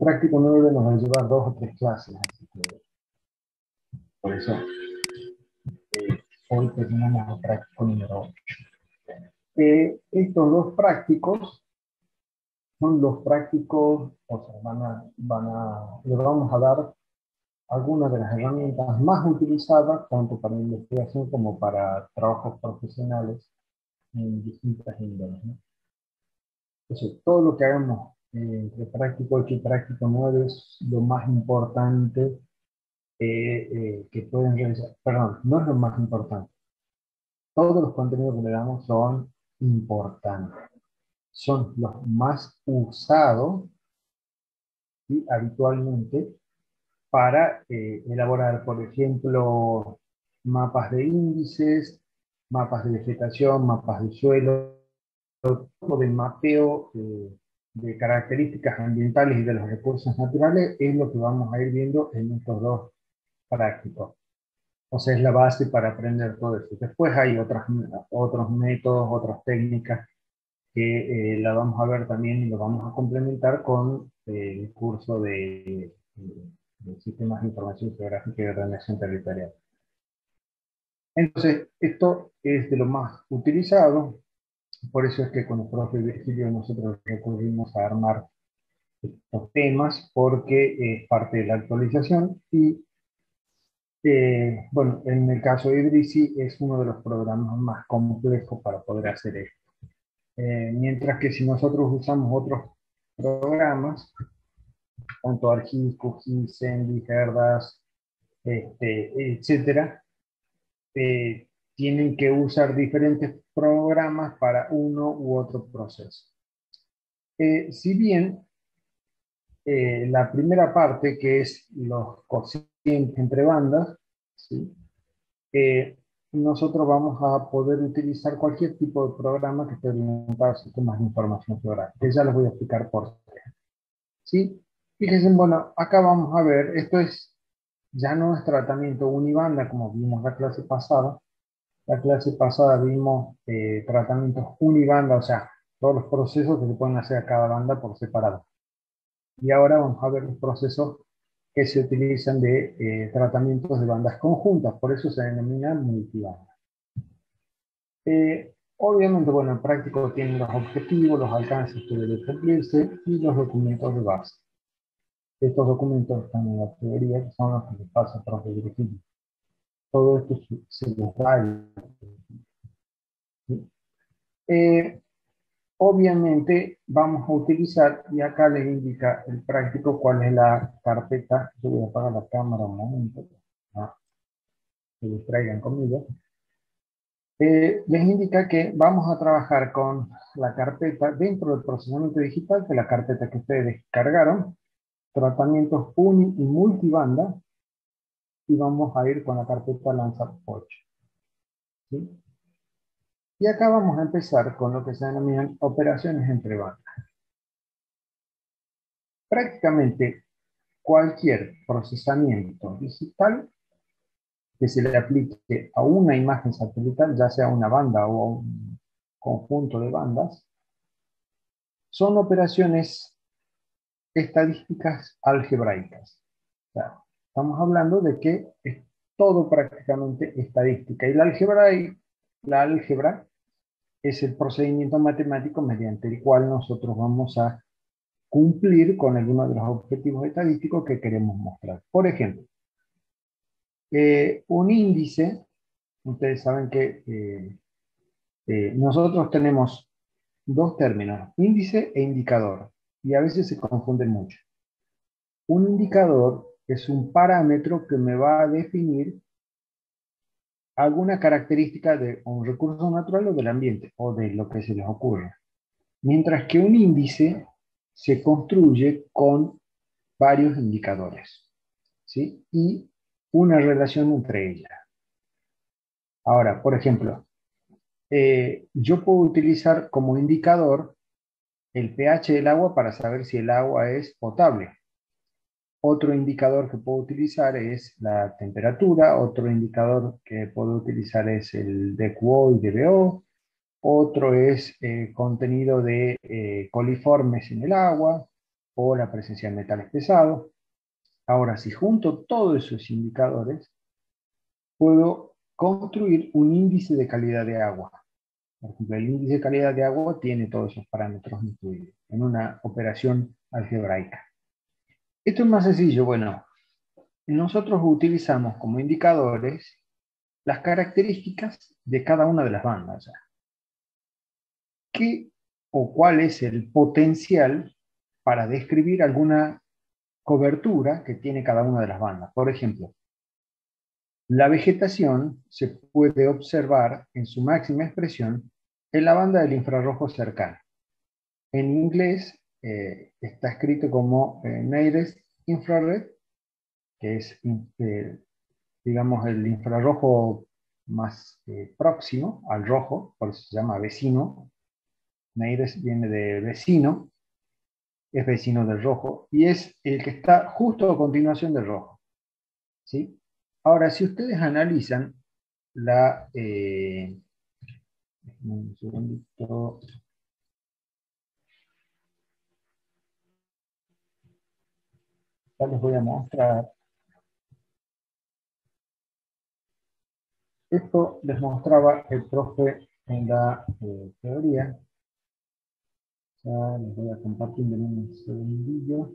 Práctico 9 nos va a llevar 2 o 3 clases, así que por eso hoy terminamos el práctico número 8. Estos dos prácticos son los prácticos, o sea, les vamos a dar algunas de las herramientas más utilizadas, tanto para investigación como para trabajos profesionales en distintas índoles, ¿no? Entonces, todo lo que hagamos entre práctico 8 y práctico 9 es lo más importante que pueden realizar. Perdón, no es lo más importante. Todos los contenidos que le damos son importantes. Son los más usados y habitualmente para elaborar, por ejemplo, mapas de índices, mapas de vegetación, mapas de suelo, o de mapeo de características ambientales y de los recursos naturales es lo que vamos a ir viendo en estos dos prácticos. O sea, es la base para aprender todo eso. Después hay otros métodos, otras técnicas que la vamos a ver también y lo vamos a complementar con el curso de Sistemas de Información Geográfica y de Ordenación Territorial. Entonces, esto es de lo más utilizado, por eso es que con el profe Virgilio nosotros recurrimos a armar estos temas, porque es parte de la actualización y bueno, en el caso de Idrisi es uno de los programas más complejos para poder hacer esto. Mientras que si nosotros usamos otros programas, tanto ArcGIS, QGIS, Sendy, Herdas, etcétera, eh, tienen que usar diferentes programas para uno u otro proceso. Si bien la primera parte, que es los cocientes entre bandas, ¿sí? eh, nosotros vamos a poder utilizar cualquier tipo de programa que esté orientado a sistemas de información geográfica. Ya les voy a explicar por qué. ¿Sí? Fíjense, bueno, acá vamos a ver, esto ya no es tratamiento unibanda como vimos la clase pasada. La clase pasada vimos tratamientos unibanda, o sea, todos los procesos que se pueden hacer a cada banda por separado. Y ahora vamos a ver los procesos que se utilizan de tratamientos de bandas conjuntas, por eso se denomina multibanda. Obviamente, bueno, en práctico tienen los objetivos, los alcances que deben cumplirse y los documentos de base. Estos documentos están en la teoría, que son los que les pasa a profe Virgilio. Todo esto se les da. ¿Sí? Eh, Obviamente vamos a utilizar, y acá les indica el práctico cuál es la carpeta. Yo voy a apagar la cámara un momento, ¿no? Se distraigan conmigo. Les indica que vamos a trabajar con la carpeta dentro del procesamiento digital, que es la carpeta que ustedes descargaron, tratamientos uni y multibanda, y vamos a ir con la carpeta Landsat 8. ¿Sí? Y acá vamos a empezar con lo que se denominan operaciones entre bandas. Prácticamente cualquier procesamiento digital que se le aplique a una imagen satelital, ya sea una banda o un conjunto de bandas, son operaciones estadísticas algebraicas. O sea, estamos hablando de que es todo prácticamente estadística. Y la álgebra es el procedimiento matemático mediante el cual nosotros vamos a cumplir con algunos de los objetivos estadísticos que queremos mostrar. Por ejemplo, un índice, ustedes saben que nosotros tenemos dos términos, índice e indicador, y a veces se confunden mucho. Un indicador es un parámetro que me va a definir alguna característica de un recurso natural o del ambiente, o de lo que se les ocurra. Mientras que un índice se construye con varios indicadores, ¿sí? Y una relación entre ellas. Ahora, por ejemplo, yo puedo utilizar como indicador el pH del agua para saber si el agua es potable. Otro indicador que puedo utilizar es la temperatura, otro indicador que puedo utilizar es el DQO y DBO, otro es contenido de coliformes en el agua, o la presencia de metales pesados. Ahora, si junto todos esos indicadores, puedo construir un índice de calidad de agua. Por ejemplo, el índice de calidad de agua tiene todos esos parámetros incluidos en una operación algebraica. Esto es más sencillo. Bueno, nosotros utilizamos como indicadores las características de cada una de las bandas. ¿Qué o cuál es el potencial para describir alguna cobertura que tiene cada una de las bandas? Por ejemplo, la vegetación se puede observar en su máxima expresión en la banda del infrarrojo cercano. En inglés está escrito como Nearest Infrared, que es, digamos, el infrarrojo más próximo al rojo, por eso se llama vecino. Nearest viene de vecino, es vecino del rojo, y es el que está justo a continuación del rojo. ¿Sí? Ahora, si ustedes analizan la... un segundito. Ya les voy a mostrar. Esto les mostraba el profe en la teoría. Ya les voy a compartir en un segundillo.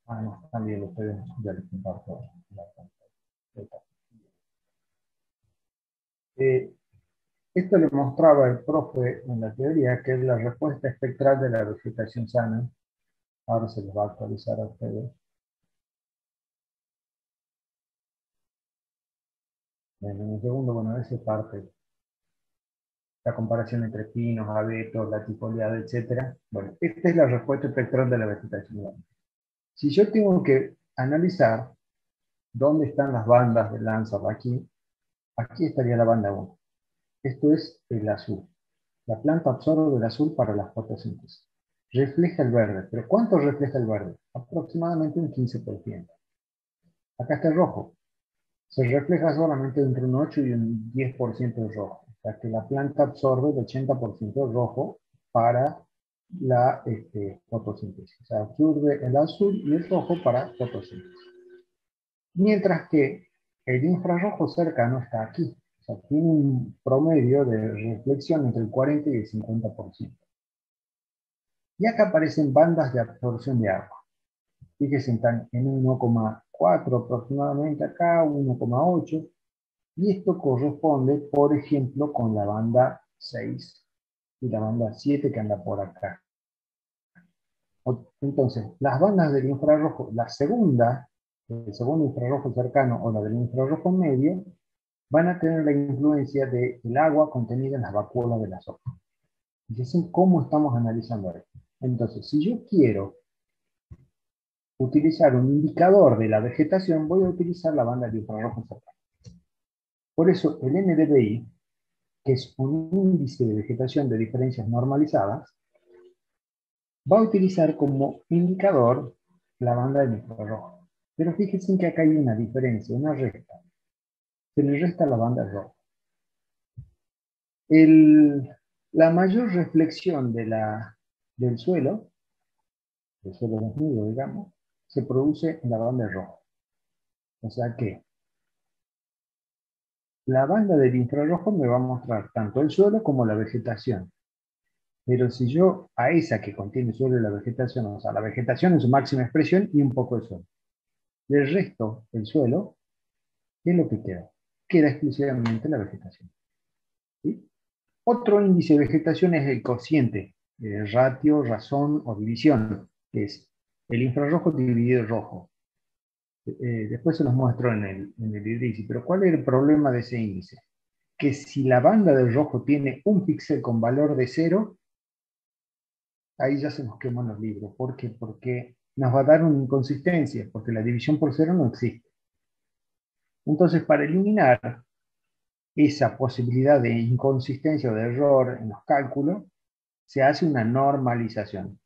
Ah, no, también ustedes ya les comparto la pantalla. Esto le mostraba el profe en la teoría, que es la respuesta espectral de la vegetación sana. Ahora se les va a actualizar a ustedes. En un segundo, bueno, esa parte, la comparación entre pinos, abetos, latifoliados, etc. Bueno, esta es la respuesta espectral de la vegetación. Si yo tengo que analizar dónde están las bandas de Lanzar aquí estaría la banda 1. Esto es el azul. La planta absorbe el azul para la fotosíntesis. Refleja el verde, pero ¿cuánto refleja el verde? Aproximadamente un 15%. Acá está el rojo. Se refleja solamente entre un 8 y un 10% de rojo. O sea que la planta absorbe el 80% de rojo para la fotosíntesis. O sea, absorbe el azul y el rojo para fotosíntesis. Mientras que el infrarrojo cercano está aquí. O sea, tiene un promedio de reflexión entre el 40 y el 50%. Y acá aparecen bandas de absorción de agua. Fíjense, están en 1,4 aproximadamente acá, 1,8. Y esto corresponde, por ejemplo, con la banda 6 y la banda 7 que anda por acá. Entonces, las bandas del infrarrojo, la segunda, el segundo infrarrojo cercano o la del infrarrojo medio, van a tener la influencia del agua contenida en las vacuolas de las hojas. Fíjense cómo estamos analizando esto. Entonces, si yo quiero utilizar un indicador de la vegetación, voy a utilizar la banda de infrarrojo cercano. Por eso, el NDVI, que es un índice de vegetación de diferencias normalizadas, va a utilizar como indicador la banda del infrarrojo. Pero fíjense que acá hay una diferencia, una resta. Se le resta la banda roja. La mayor reflexión del suelo desnudo, digamos, se produce en la banda roja. O sea que la banda del infrarrojo me va a mostrar tanto el suelo como la vegetación. Pero si yo a esa que contiene el suelo y la vegetación, o sea, la vegetación en su máxima expresión y un poco de suelo, le resto el suelo, ¿qué es lo que queda? Queda exclusivamente la vegetación. ¿Sí? Otro índice de vegetación es el cociente, ratio, razón o división, que es el infrarrojo dividido en rojo. Después se los muestro en el índice, pero ¿cuál es el problema de ese índice? Que si la banda del rojo tiene un píxel con valor de 0, ahí ya se nos queman los libros. ¿Por qué? Porque nos va a dar una inconsistencia, porque la división por 0 no existe. Entonces, para eliminar esa posibilidad de inconsistencia o de error en los cálculos, se hace una normalización.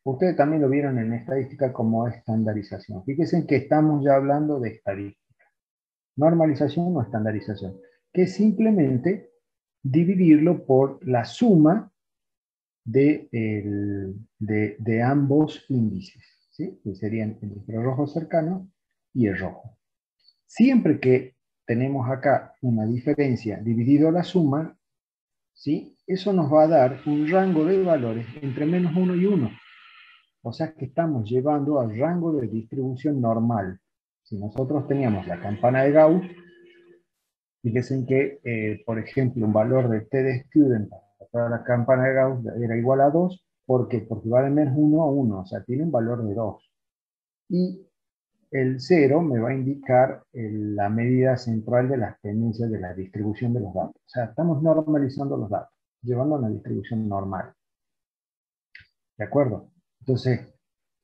Ustedes también lo vieron en estadística como estandarización. Fíjense que estamos ya hablando de estadística. Normalización o estandarización, que es simplemente dividirlo por la suma de ambos índices, ¿sí? Que serían el infrarrojo cercano y el rojo. Siempre que tenemos acá una diferencia dividido la suma, ¿sí? Eso nos va a dar un rango de valores entre -1 y 1. O sea que estamos llevando al rango de distribución normal. Si nosotros teníamos la campana de Gauss, fíjense que, por ejemplo, un valor de T de student para la campana de Gauss era igual a 2. ¿Por qué? Porque va de -1 a 1, o sea, tiene un valor de 2. Y el 0 me va a indicar la medida central de las tendencias de la distribución de los datos. O sea, estamos normalizando los datos, llevando a una distribución normal. ¿De acuerdo? Entonces,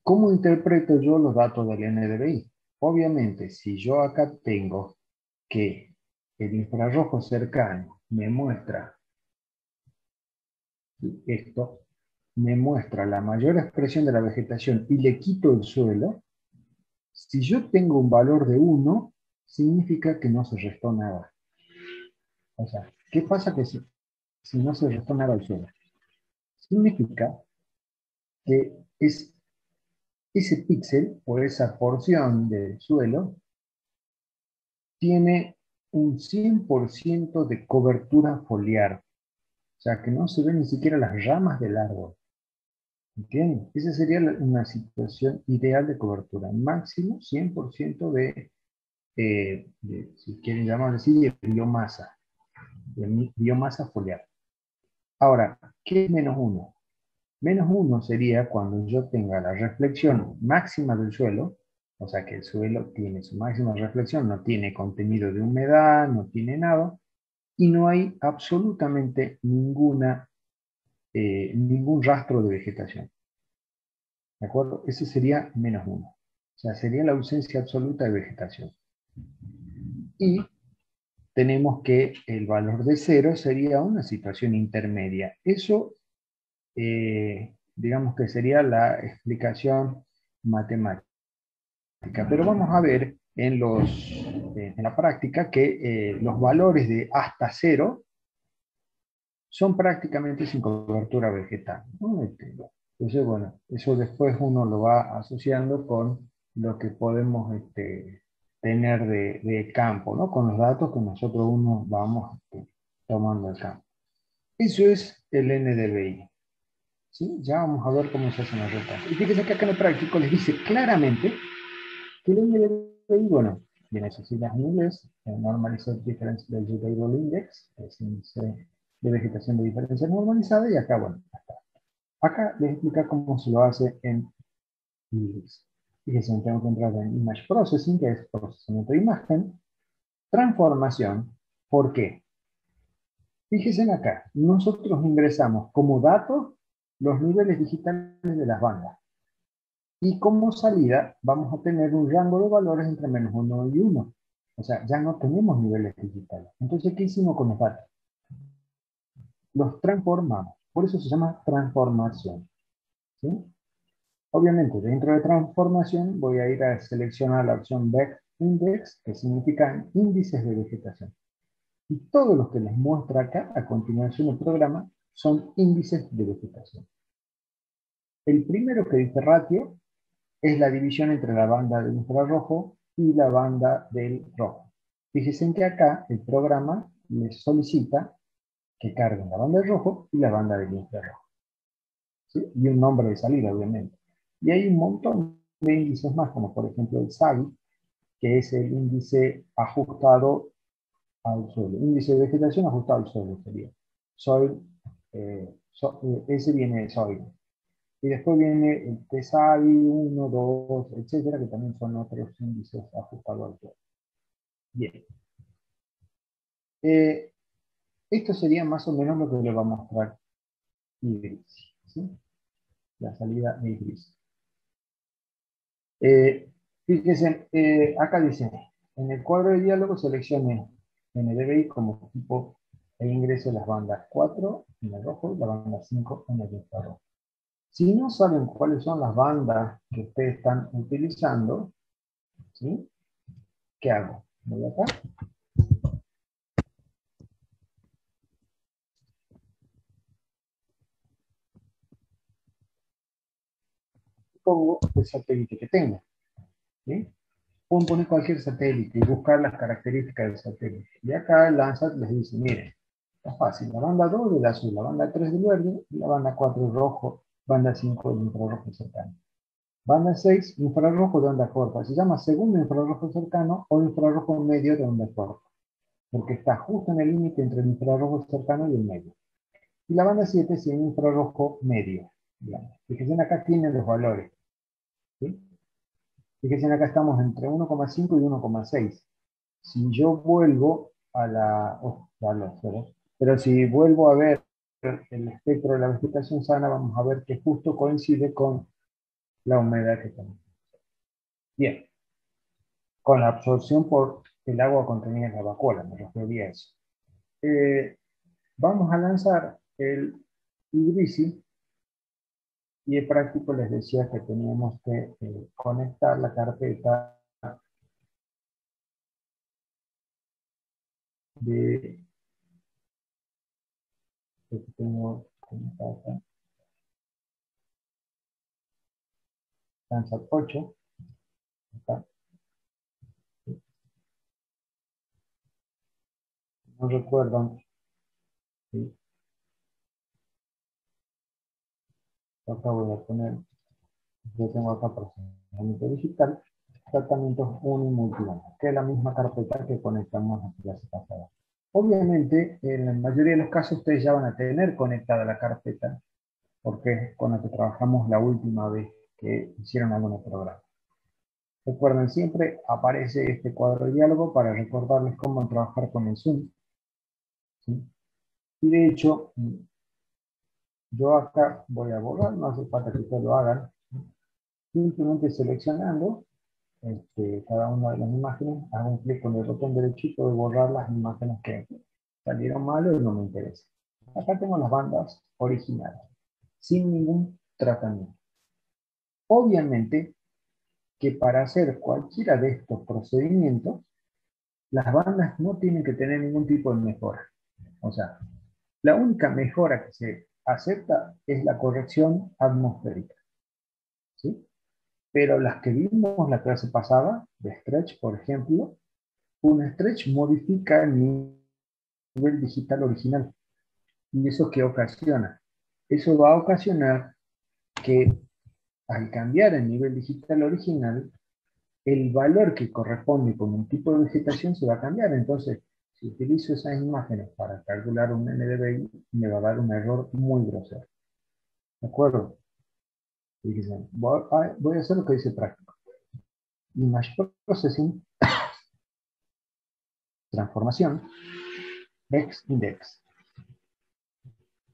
¿cómo interpreto yo los datos del NDVI? Obviamente, si yo acá tengo que el infrarrojo cercano me muestra esto, me muestra la mayor expresión de la vegetación y le quito el suelo, si yo tengo un valor de 1, significa que no se restó nada. O sea, ¿qué pasa que si no se restó nada al suelo? Significa que ese píxel o esa porción del suelo tiene un 100% de cobertura foliar. O sea, que no se ven ni siquiera las ramas del árbol. ¿Entienden? Esa sería una situación ideal de cobertura. Máximo 100% si quieren llamarlo así, de biomasa foliar. Ahora, ¿qué es -1? -1 sería cuando yo tenga la reflexión máxima del suelo, o sea que el suelo tiene su máxima reflexión, no tiene contenido de humedad, no tiene nada, y no hay absolutamente ningún rastro de vegetación. ¿De acuerdo? Ese sería -1. O sea, sería la ausencia absoluta de vegetación. Y tenemos que el valor de 0 sería una situación intermedia. Eso, digamos que sería la explicación matemática. Pero vamos a ver en la práctica que los valores de hasta 0 son prácticamente sin cobertura vegetal, ¿no? Entonces, bueno, eso después uno lo va asociando con lo que podemos tener de campo, ¿no? Con los datos que nosotros uno vamos tomando el campo. Eso es el NDVI. ¿Sí? Ya vamos a ver cómo se hacen los reportes. Y fíjense que acá en el práctico les dice claramente que el NDVI, bueno, viene sus siglas en inglés, Normalized Difference Vegetable Index, es índice de vegetación de diferencia normalizada, y acá, bueno, acá les explica cómo se lo hace en IRIS. Fíjense, tengo que entrar en Image Processing, que es procesamiento de imagen, transformación. ¿Por qué? Fíjense acá, nosotros ingresamos como datos los niveles digitales de las bandas. Y como salida vamos a tener un rango de valores entre -1 y 1. O sea, ya no tenemos niveles digitales. Entonces, ¿qué hicimos con los datos? Los transformamos. Por eso se llama transformación. ¿Sí? Obviamente, dentro de transformación voy a ir a seleccionar la opción Vec Index, que significa índices de vegetación. Y todos los que les muestra acá, a continuación del programa, son índices de vegetación. El primero que dice ratio es la división entre la banda del infrarrojo y la banda del rojo. Fíjense que acá el programa les solicita que carguen la banda del rojo y la banda del infrarrojo. ¿Sí? Y un nombre de salida, obviamente. Y hay un montón de índices más, como por ejemplo el SAGI, que es el índice ajustado al suelo. Índice de vegetación ajustado al suelo sería. Soil, ese viene de soil. Y después viene el TESAVI 1, 2, etcétera, que también son otros índices ajustados al suelo. Bien. Esto sería más o menos lo que le va a mostrar IRIS. ¿Sí? La salida de IRIS. Fíjense, acá dice, en el cuadro de diálogo seleccione NDVI como tipo e ingrese las bandas 4 en el rojo y la banda 5 en el infrarrojo. Si no saben cuáles son las bandas que ustedes están utilizando, ¿sí? ¿Qué hago? Voy acá. Pongo el satélite que tenga, ¿sí? Pueden poner cualquier satélite y buscar las características del satélite. Y acá el Landsat les dice, miren, está fácil, la banda 2 del azul, la banda 3 del verde, y la banda 4 del rojo, banda 5 del infrarrojo cercano. Banda 6, infrarrojo de onda corta. Se llama segundo infrarrojo cercano o infrarrojo medio de onda corta, porque está justo en el límite entre el infrarrojo cercano y el medio. Y la banda 7 es el infrarrojo medio. Digamos. Fíjense, acá tienen los valores. ¿Sí? Fíjense, acá estamos entre 1,5 y 1,6. Si yo vuelvo a la... pero si vuelvo a ver el espectro de la vegetación sana, vamos a ver que justo coincide con la humedad que tenemos. Bien, con la absorción por el agua contenida en la vacuola, me refería a eso. Vamos a lanzar el IBRICI y el práctico les decía que teníamos que conectar la carpeta de que tengo conectada, Landsat 8, acá. No recuerdan, ¿sí? Acá voy a poner, yo tengo acá procesamiento digital, tratamientos unimultibandas, que es la misma carpeta que conectamos a la clase pasada. Obviamente, en la mayoría de los casos ustedes ya van a tener conectada la carpeta, porque es con la que trabajamos la última vez que hicieron algún programa. Recuerden, siempre aparece este cuadro de diálogo para recordarles cómo trabajar con el Zoom, ¿sí? Y de hecho, yo acá voy a borrar, no hace falta que ustedes lo hagan, simplemente seleccionando cada una de las imágenes, hago un clic con el botón derechito de borrar las imágenes que salieron mal y no me interesa. Acá tengo las bandas originales, sin ningún tratamiento. Obviamente que para hacer cualquiera de estos procedimientos, las bandas no tienen que tener ningún tipo de mejora. O sea, la única mejora que se acepta es la corrección atmosférica, ¿sí? Pero las que vimos la clase pasada, de Stretch, por ejemplo, un Stretch modifica el nivel digital original. ¿Y eso qué ocasiona? Eso va a ocasionar que al cambiar el nivel digital original, el valor que corresponde con un tipo de vegetación se va a cambiar. Entonces, si utilizo esas imágenes para calcular un NDVI, me va a dar un error muy grosero. ¿De acuerdo? Dicen, voy a hacer lo que dice práctico. Image Processing, transformación, X index.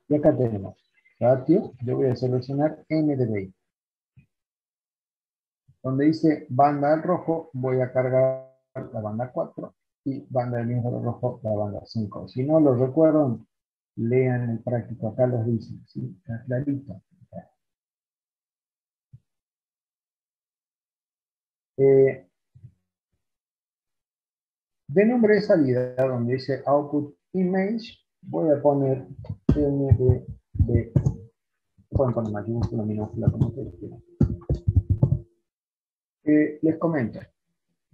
Y acá tenemos ratio, yo voy a seleccionar NDVI. Donde dice banda al rojo, voy a cargar la banda 4 y banda del infrarrojo la banda 5. Si no lo recuerdan, lean el práctico, acá los dice, ¿sí? Está clarito. De nombre de salida, donde dice output image, voy a poner MDB. Pueden poner mayúscula, minúscula, como ustedes quieran. Les comento,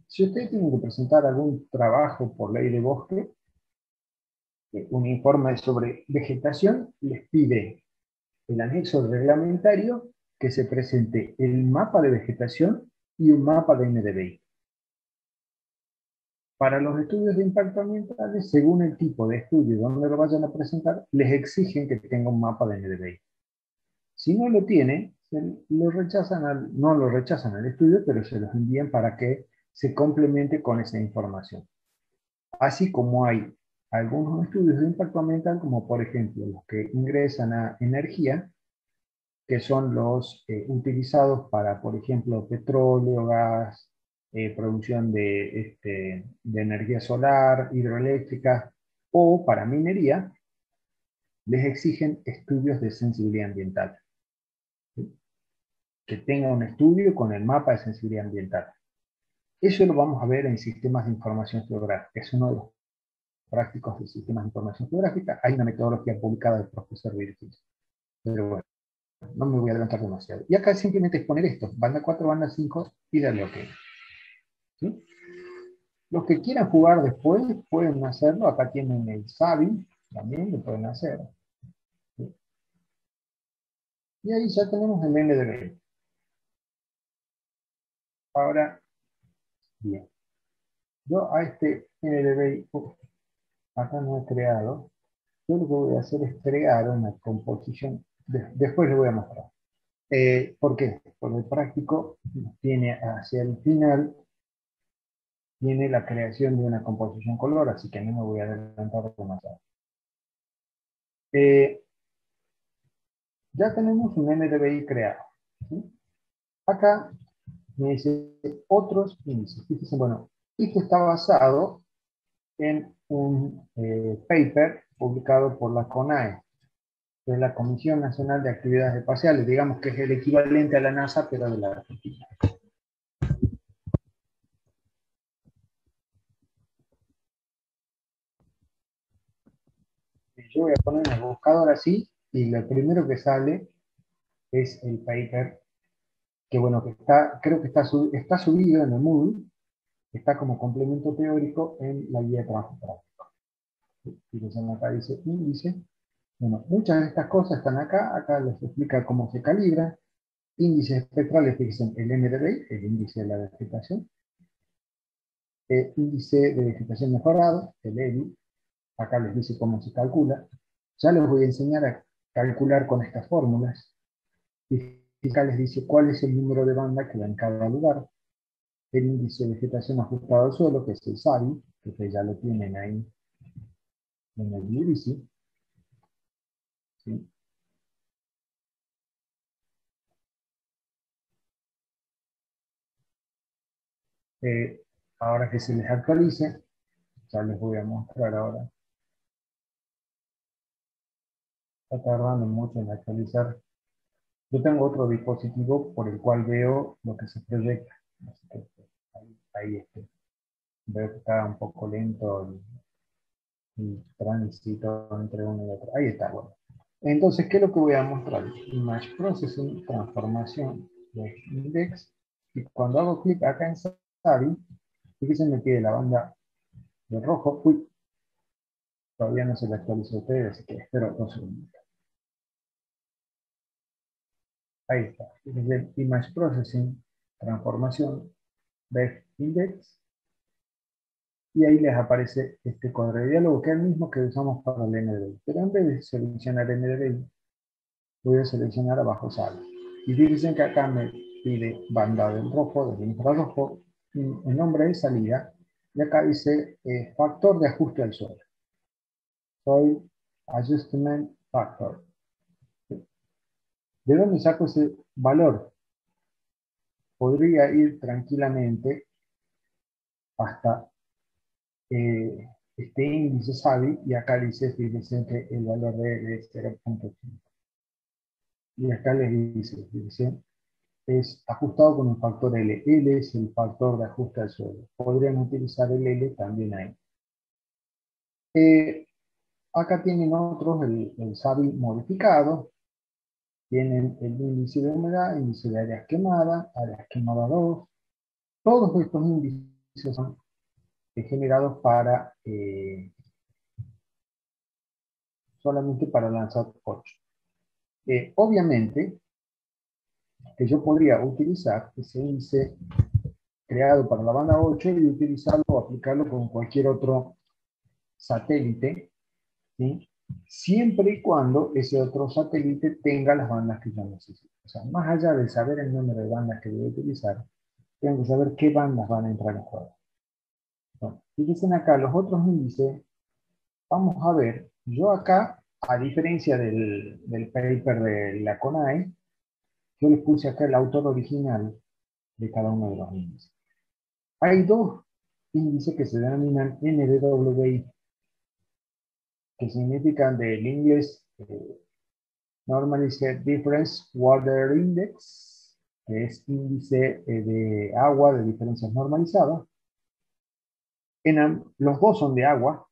si ustedes tienen que presentar algún trabajo por ley de bosque, un informe sobre vegetación, les pide el anexo reglamentario que se presente el mapa de vegetación y un mapa de NDVI. Para los estudios de impacto ambiental, según el tipo de estudio donde lo vayan a presentar, les exigen que tenga un mapa de NDVI. Si no lo tiene, no lo rechazan al estudio, pero se los envían para que se complemente con esa información. Así como hay algunos estudios de impacto ambiental, como por ejemplo los que ingresan a energía, que son los utilizados para, por ejemplo, petróleo, gas, producción de energía solar, hidroeléctrica, o para minería, les exigen estudios de sensibilidad ambiental. ¿Sí? Que tenga un estudio con el mapa de sensibilidad ambiental. Eso lo vamos a ver en sistemas de información geográfica. Es uno de los prácticos de sistemas de información geográfica. Hay una metodología publicada del profesor Virgil. Pero bueno, no me voy a adelantar demasiado. Y acá simplemente es poner esto, banda 4, banda 5, y darle OK. ¿Sí? Los que quieran jugar después pueden hacerlo. Acá tienen el SABI, también lo pueden hacer. ¿Sí? Y ahí ya tenemos el NDVI. Ahora, bien. Yo a este NDVI, acá no he creado. Yo lo que voy a hacer es crear una composición. Después le voy a mostrar. ¿Por qué? Porque el práctico tiene hacia el final, tiene la creación de una composición color, así que no me voy a adelantar demasiado. Ya tenemos un NDVI creado. ¿Sí? Acá me dice otros índices. Fíjense, bueno, este está basado en un paper publicado por la CONAE, que es la Comisión Nacional de Actividades Espaciales, digamos que es el equivalente a la NASA, pero de la Argentina. Yo voy a poner en el buscador así, y lo primero que sale es el paper, que bueno, que está, creo que está subido en el Moodle, está como complemento teórico en la guía de trabajo práctico. Fíjense, acá dice índice. Bueno, muchas de estas cosas están acá, acá les explica cómo se calibra. Índices espectrales, fíjense, el NDVI, el índice de la vegetación. Índice de vegetación mejorado, el EVI, acá les dice cómo se calcula. Ya les voy a enseñar a calcular con estas fórmulas. Y acá les dice cuál es el número de banda que va en cada lugar. El índice de vegetación ajustado al suelo, que es el SABI, que ustedes ya lo tienen ahí en el índice. ¿Sí? Ahora que se les actualice, ya les voy a mostrar ahora. Está tardando mucho en actualizar. Yo tengo otro dispositivo por el cual veo lo que se proyecta. Así que ahí veo que está un poco lento el tránsito entre uno y otro. Ahí está, bueno. Entonces, ¿qué es lo que voy a mostrar? Image Processing, transformación de index. Y cuando hago clic acá en SABI, fíjense me pide la banda de rojo. Uy, todavía no se le actualizó a ustedes, así que espero 2 segundos. Ahí está. Fíjense, Image Processing, transformación, Best Index. Y ahí les aparece este cuadro de diálogo, que es el mismo que usamos para el NDVI. Pero en vez de seleccionar NDVI, voy a seleccionar abajo SABI. Y fíjense que acá me pide banda del rojo, del infrarrojo, el nombre de salida, y acá dice factor de ajuste al suelo. Soy Adjustment Factor. ¿De dónde saco ese valor? Podría ir tranquilamente hasta este índice SABI, y acá dice, fíjense que el valor de 0.5. Y acá les dice, fíjense, es ajustado con un factor L. L es el factor de ajuste al suelo. Podrían utilizar el L también ahí. Acá tienen otros, el SABI modificado. Tienen el índice de humedad, índice de áreas quemadas 2. Todos estos índices son generados para solamente para Landsat 8. Obviamente, que yo podría utilizar ese índice creado para la banda 8 y utilizarlo o aplicarlo con cualquier otro satélite, ¿sí? Siempre y cuando ese otro satélite tenga las bandas que yo necesito. O sea, más allá de saber el número de bandas que voy a utilizar, tengo que saber qué bandas van a entrar en juego. Bueno, fíjense acá, los otros índices, vamos a ver, yo acá, a diferencia del paper de la CONAE, yo les puse acá el autor original de cada uno de los índices. Hay dos índices que se denominan NDWI. que significan del inglés Normalized Difference Water Index, que es índice de agua de diferencias normalizadas. Los dos son de agua,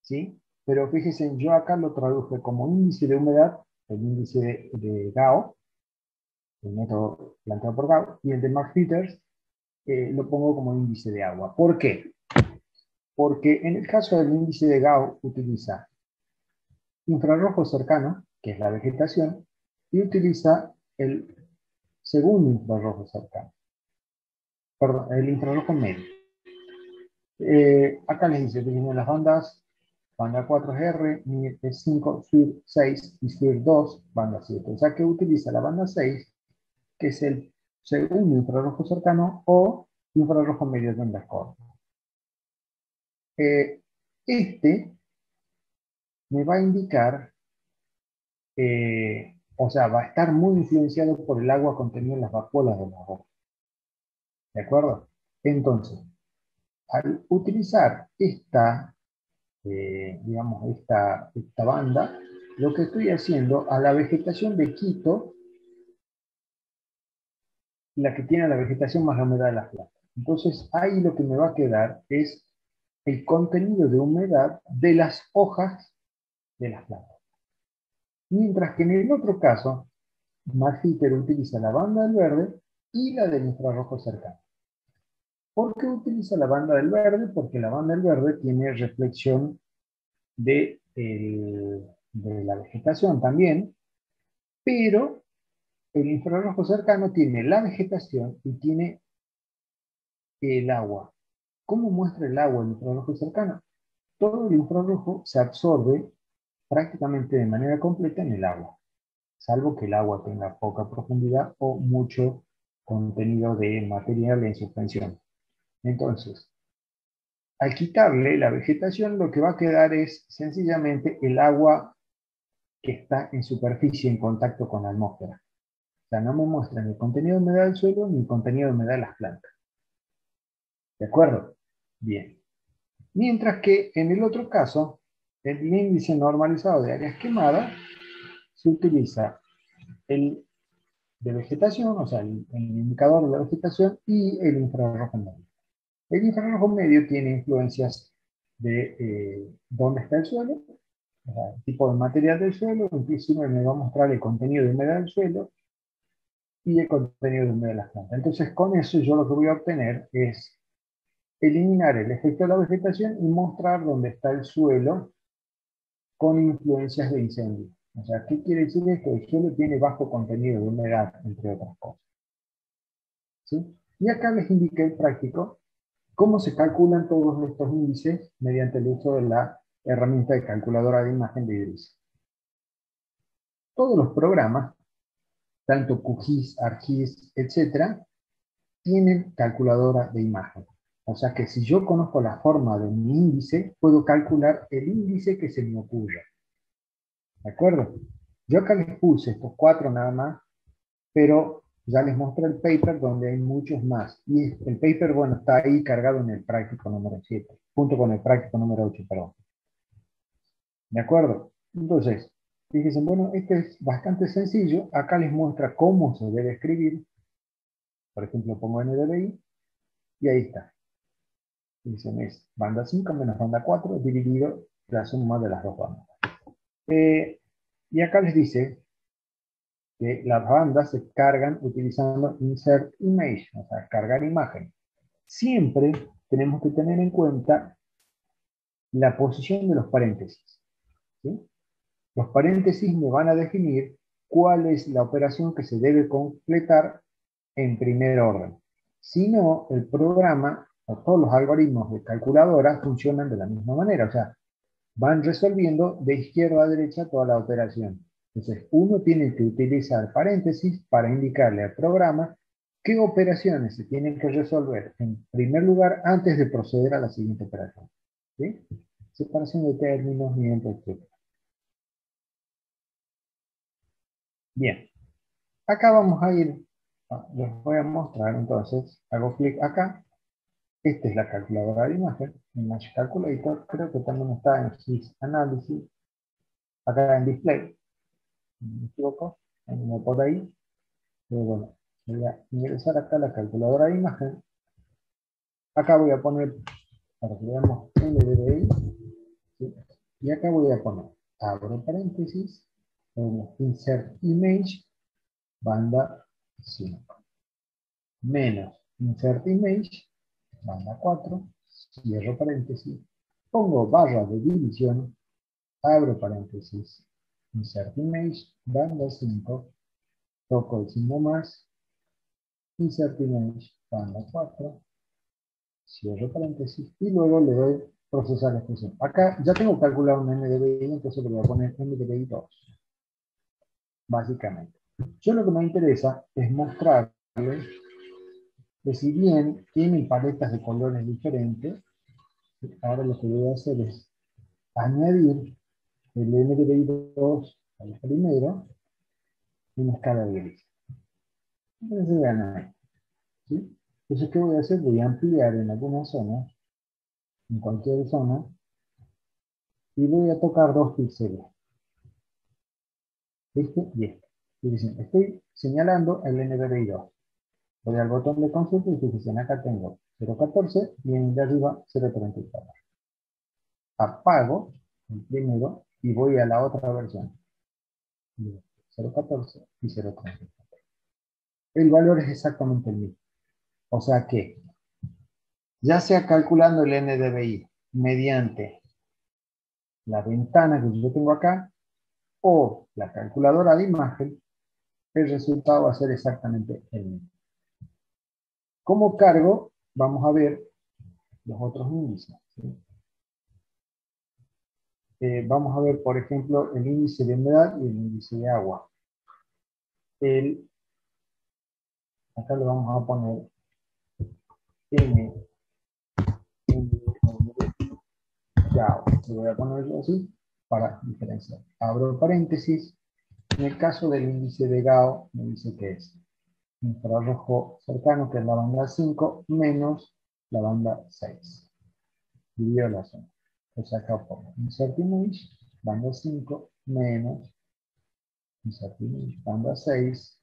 ¿sí? Pero fíjense, yo acá lo traduje como índice de humedad, el índice de Gao, el método planteado por Gao, y el de McPheeters lo pongo como índice de agua. ¿Por qué? Porque en el caso del índice de Gao utiliza infrarrojo cercano, que es la vegetación, y utiliza el segundo infrarrojo cercano. Perdón, el infrarrojo medio. Acá les dice, tenemos las bandas, banda 4R, MIR 5, SWIR 6 y SWIR 2, banda 7. O sea que utiliza la banda 6, que es el segundo infrarrojo cercano o infrarrojo medio de ondas cortas. Este me va a indicar, o sea, va a estar muy influenciado por el agua contenida en las vacuolas de la roca. ¿De acuerdo? Entonces, al utilizar digamos, esta banda, lo que estoy haciendo a la vegetación de Quito, la que tiene la vegetación más humedad de las plantas. Entonces, ahí lo que me va a quedar es el contenido de humedad de las hojas de las plantas. Mientras que en el otro caso, McPheeters utiliza la banda del verde y la del infrarrojo cercano. ¿Por qué utiliza la banda del verde? Porque la banda del verde tiene reflexión de la vegetación también, pero el infrarrojo cercano tiene la vegetación y tiene el agua. ¿Cómo muestra el agua el infrarrojo cercano? Todo el infrarrojo se absorbe prácticamente de manera completa en el agua, salvo que el agua tenga poca profundidad o mucho contenido de material en suspensión. Entonces, al quitarle la vegetación, lo que va a quedar es sencillamente el agua que está en superficie en contacto con la atmósfera. O sea, no me muestra ni el contenido de humedad del suelo ni el contenido de humedad de las plantas. ¿De acuerdo? Bien. Mientras que en el otro caso, el índice normalizado de áreas quemadas se utiliza el de vegetación, o sea, el indicador de la vegetación y el infrarrojo medio. El infrarrojo medio tiene influencias de dónde está el suelo, o sea, el tipo de material del suelo, inclusive me va a mostrar el contenido de humedad del suelo y el contenido de humedad de las plantas. Entonces, con eso yo lo que voy a obtener es eliminar el efecto de la vegetación y mostrar dónde está el suelo con influencias de incendio. O sea, ¿qué quiere decir esto? El suelo tiene bajo contenido de humedad, entre otras cosas. ¿Sí? Y acá les indiqué el práctico cómo se calculan todos estos índices mediante el uso de la herramienta de calculadora de imagen de IRIS. Todos los programas, tanto QGIS, ArcGIS, etc., tienen calculadora de imagen. O sea que si yo conozco la forma de mi índice, puedo calcular el índice que se me ocurra. ¿De acuerdo? Yo acá les puse estos 4 nada más, pero ya les mostré el paper donde hay muchos más. Y el paper, bueno, está ahí cargado en el práctico número 7, junto con el práctico número 8, perdón. ¿De acuerdo? Entonces, fíjense, bueno, este es bastante sencillo. Acá les muestra cómo se debe escribir. Por ejemplo, pongo NDVI y ahí está. Dicen es banda 5 menos banda 4 dividido la suma de las dos bandas. Y acá les dice que las bandas se cargan utilizando Insert Image, o sea, cargar imagen. Siempre tenemos que tener en cuenta la posición de los paréntesis. ¿Sí? Los paréntesis me van a definir cuál es la operación que se debe completar en primer orden. Si no, el programa o todos los algoritmos de calculadora funcionan de la misma manera, o sea, van resolviendo de izquierda a derecha toda la operación. Entonces, uno tiene que utilizar paréntesis para indicarle al programa qué operaciones se tienen que resolver en primer lugar antes de proceder a la siguiente operación. ¿Sí? Separación de términos, miembros, etc. Bien, acá vamos a ir, les voy a mostrar entonces, hago clic acá Esta es la calculadora de imagen. En Match Calculator creo que también está en Sys Analysis, acá en Display, si no me equivoco, no por ahí. Pero bueno, voy a ingresar acá a la calculadora de imagen. Acá voy a poner, para que veamos NDVI, ¿sí? Y acá voy a poner, abro paréntesis, insert image, banda 5, menos insert image, banda 4, cierro paréntesis, pongo barra de división, abro paréntesis, insert image, banda 5, toco el signo más, insert image, banda 4, cierro paréntesis, y luego le doy procesar la expresión. Acá ya tengo calculado un NDVI, entonces le voy a poner NDVI 2, básicamente. Yo lo que me interesa es mostrarles que si bien tienen paletas de colores diferentes, ahora lo que voy a hacer es añadir el NDVI2 al primero en escala de gris. Entonces vean ahí, ¿sí? Entonces, ¿qué voy a hacer? Voy a ampliar en algunas zonas, en cualquier zona, y voy a tocar dos píxeles, este y este. Y dicen, estoy señalando el NDVI2. Voy al botón de consulta y fíjense, acá tengo 0.14 y en el de arriba 0.34. Apago el primero y voy a la otra versión. 0.14 y 0.34. El valor es exactamente el mismo. O sea que, ya sea calculando el NDVI mediante la ventana que yo tengo acá o la calculadora de imagen, el resultado va a ser exactamente el mismo. Como cargo, vamos a ver los otros índices, ¿sí? Vamos a ver, por ejemplo, el índice de humedad y el índice de agua. Acá le vamos a poner N, ya, le voy a ponerlo así para diferenciar. Abro paréntesis. En el caso del índice de Gao, me dice que es infrarrojo cercano, que es la banda 5, menos la banda 6. Dividido la zona. Entonces acá pongo insert image, banda 5, menos insert image, banda 6,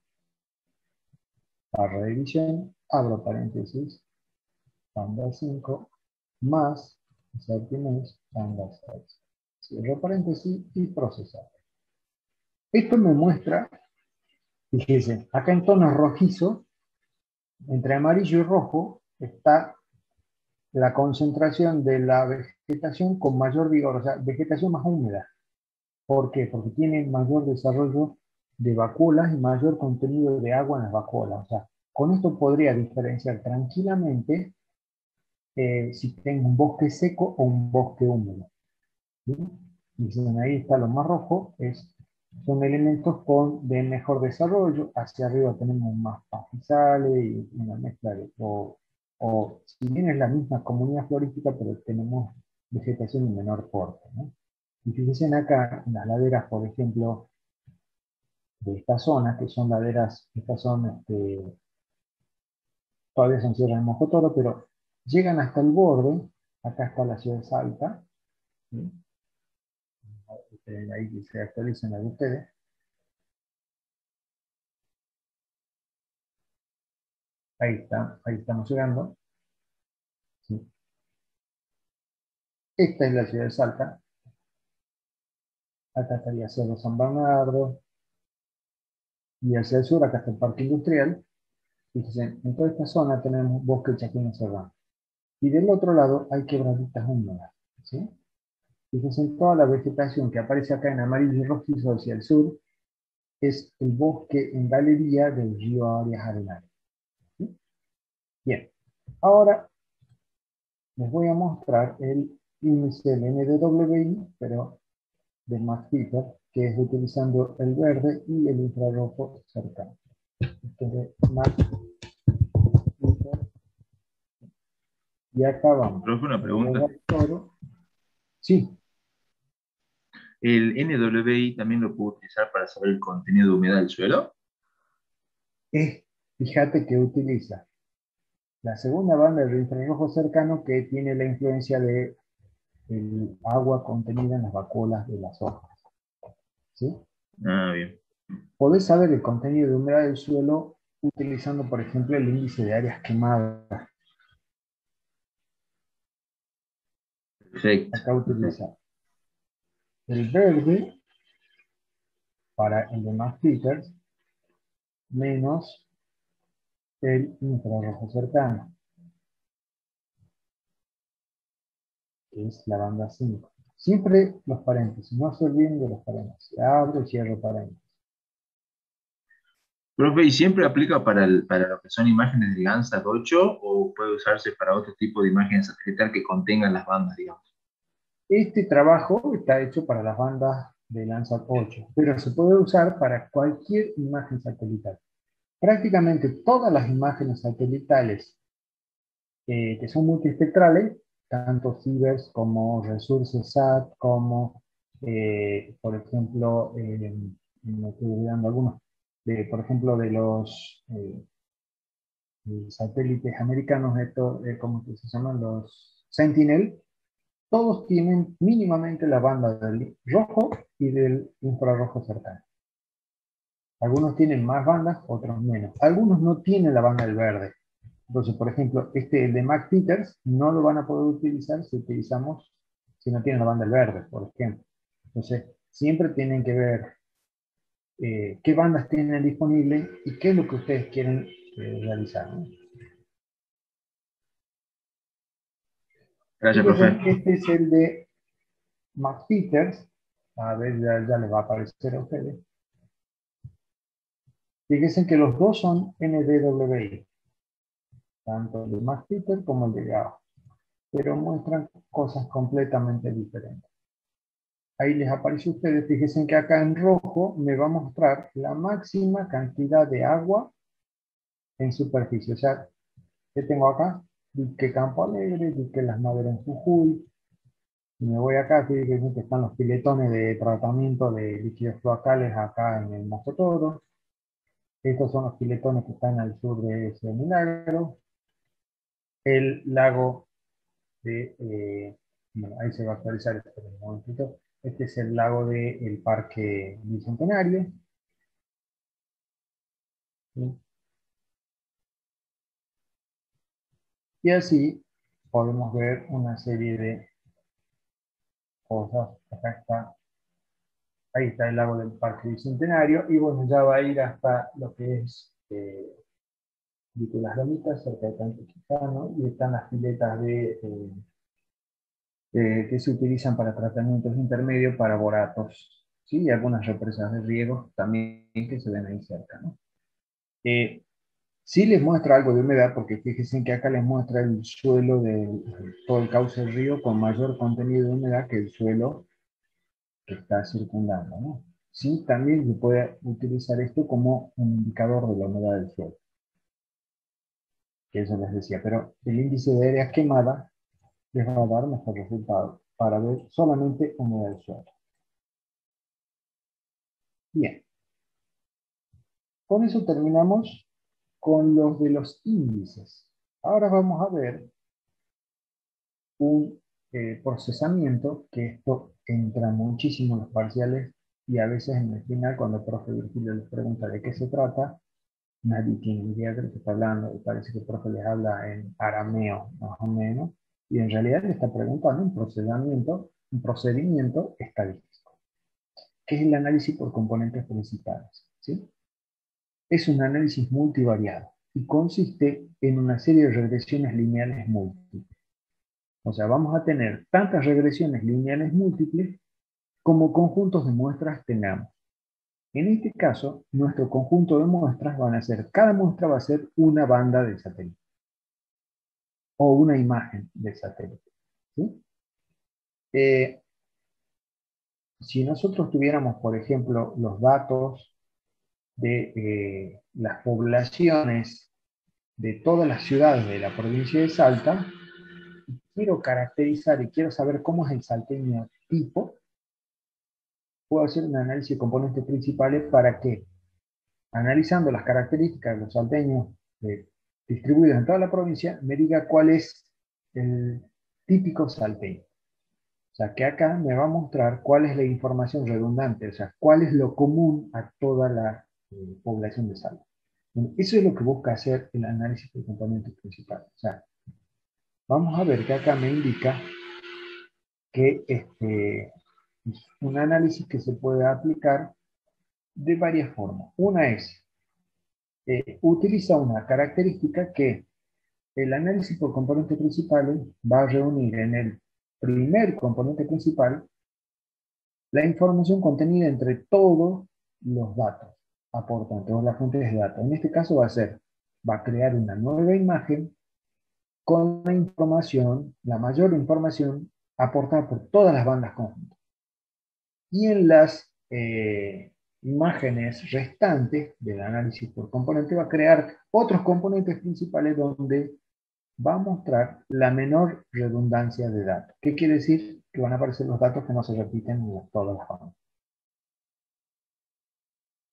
barra de división, abro paréntesis, banda 5, más insert image, banda 6. Cierro paréntesis y procesar. Esto me muestra, fíjense, acá en tonos rojizos, entre amarillo y rojo, está la concentración de la vegetación con mayor vigor, o sea, vegetación más húmeda. ¿Por qué? Porque tiene mayor desarrollo de vacuolas y mayor contenido de agua en las vacuolas. O sea, con esto podría diferenciar tranquilamente si tengo un bosque seco o un bosque húmedo. ¿Sí? Y ahí está lo más rojo, son elementos de mejor desarrollo. Hacia arriba tenemos más pastizales y una mezcla o si bien es la misma comunidad florística, pero tenemos vegetación de menor porte, ¿no? Y fíjense acá, en las laderas, por ejemplo, de esta zona, que son laderas, estas son, todavía son Sierra de Mojotoro, pero llegan hasta el borde. Acá está la ciudad de Salta, ¿sí? Ahí se actualizan las de ustedes. Ahí está, ahí estamos llegando, ¿sí? Esta es la ciudad de Salta. Acá estaría Cerro San Bernardo. Y hacia el sur, acá está el parque industrial. Fíjense, en toda esta zona tenemos bosque chaqueño serrano. Y del otro lado hay quebraditas húmedas, ¿sí? Fíjense, toda la vegetación que aparece acá en amarillo y rojizo hacia el sur es el bosque en galería del río Arias Arenales, ¿sí? Bien, ahora les voy a mostrar el índice del NDWI, pero de Max Piper, que es utilizando el verde y el infrarrojo cercano. Este es de Max Piper. Y acá vamos. Profe, una pregunta. Sí, ¿El NWI también lo puedo utilizar para saber el contenido de humedad del suelo? fíjate que utiliza La segunda banda de infrarrojo cercano que tiene la influencia de el agua contenida en las vacuolas de las hojas. ¿Sí? Ah, bien. Podés saber el contenido de humedad del suelo utilizando, por ejemplo, el índice de áreas quemadas. Perfecto. Acá Perfecto. utiliza el verde para el de Max Peters menos el infrarrojo cercano, que es la banda 5. Siempre los paréntesis, no se olviden de los paréntesis. Abro y cierro paréntesis. Profe, ¿y siempre aplica para lo que son imágenes de Landsat 8 o puede usarse para otro tipo de imágenes satelital que contengan las bandas, digamos? Este trabajo está hecho para las bandas de Landsat 8, pero se puede usar para cualquier imagen satelital. Prácticamente todas las imágenes satelitales que son multiespectrales, tanto CIBERS como ResourceSat, como, por ejemplo, me estoy olvidando algunos, por ejemplo, de los satélites americanos, ¿cómo que se llaman? Los Sentinel, todos tienen mínimamente la banda del rojo y del infrarrojo cercano. Algunos tienen más bandas, otros menos. Algunos no tienen la banda del verde. Entonces, por ejemplo, el de Mac Peters no lo van a poder utilizar si no tienen la banda del verde, por ejemplo. Entonces, siempre tienen que ver qué bandas tienen disponibles y qué es lo que ustedes quieren realizar, ¿no? Gracias, Fíjense, profe. este es el de Mac Peters. A ver, ya les va a aparecer a ustedes. Fíjense que los dos son NDWI, tanto el de Mac Peters como el de Gao, pero muestran cosas completamente diferentes. Ahí les aparece a ustedes, fíjense que acá en rojo me va a mostrar la máxima cantidad de agua en superficie. O sea, ¿qué tengo acá? Dique Campo Alegre, dique Las Maderas en Jujuy. Y me voy acá, fíjense que están los piletones de tratamiento de líquidos cloacales acá en el Mostotoro. Estos son los piletones que están al sur de ese Milagro. El lago bueno, ahí se va a actualizar espera un momentito. Este es el lago del Parque Bicentenario. ¿Sí? Y así podemos ver una serie de cosas. Acá está, ahí está el lago del Parque Bicentenario. Y bueno, ya va a ir hasta lo que es Vite las Lomitas, cerca de Canto Quijano, y están las piletas que se utilizan para tratamientos intermedios para boratos, ¿sí? Y algunas represas de riego también que se ven ahí cerca, ¿no? Sí les muestra algo de humedad, porque fíjense que acá les muestra el suelo de todo el cauce del río con mayor contenido de humedad que el suelo que está circundando, ¿no? Sí, también se puede utilizar esto como un indicador de la humedad del suelo, que eso les decía, pero el índice de áreas quemadas les va a dar mejor resultado para ver solamente humedad del suelo. Bien, con eso terminamos con los de los índices. Ahora vamos a ver un procesamiento, que esto entra muchísimo en los parciales y a veces en el final, cuando el profe Virgilio les pregunta de qué se trata, nadie tiene idea de lo que está hablando, y parece que el profe les habla en arameo, más o menos, y en realidad le está preguntando un procedimiento estadístico, que es el análisis por componentes principales, ¿sí? Es un análisis multivariado y consiste en una serie de regresiones lineales múltiples. O sea, vamos a tener tantas regresiones lineales múltiples como conjuntos de muestras tengamos. En este caso, nuestro conjunto de muestras van a ser, cada muestra va a ser una banda de satélite o una imagen de satélite. ¿Sí? Eh, si nosotros tuviéramos, por ejemplo, los datos de las poblaciones de todas las ciudades de la provincia de Salta, quiero caracterizar y quiero saber cómo es el salteño tipo, puedo hacer un análisis de componentes principales para que, analizando las características de los salteños de distribuidos en toda la provincia, me diga cuál es el típico salteño. O sea, que acá me va a mostrar cuál es la información redundante, o sea, cuál es lo común a toda la población de Salta. Bueno, eso es lo que busca hacer el análisis del componente principal. O sea, vamos a ver que acá me indica que es un análisis que se puede aplicar de varias formas. Una es, utiliza una característica que el análisis por componentes principales va a reunir en el primer componente principal la información contenida entre todos los datos aportantes o las fuentes de datos. En este caso va a crear una nueva imagen con la información, la mayor información aportada por todas las bandas conjuntas. Y en las imágenes restantes del análisis por componente va a crear otros componentes principales donde va a mostrar la menor redundancia de datos. ¿Qué quiere decir? Que van a aparecer los datos que no se repiten en todas las bandas.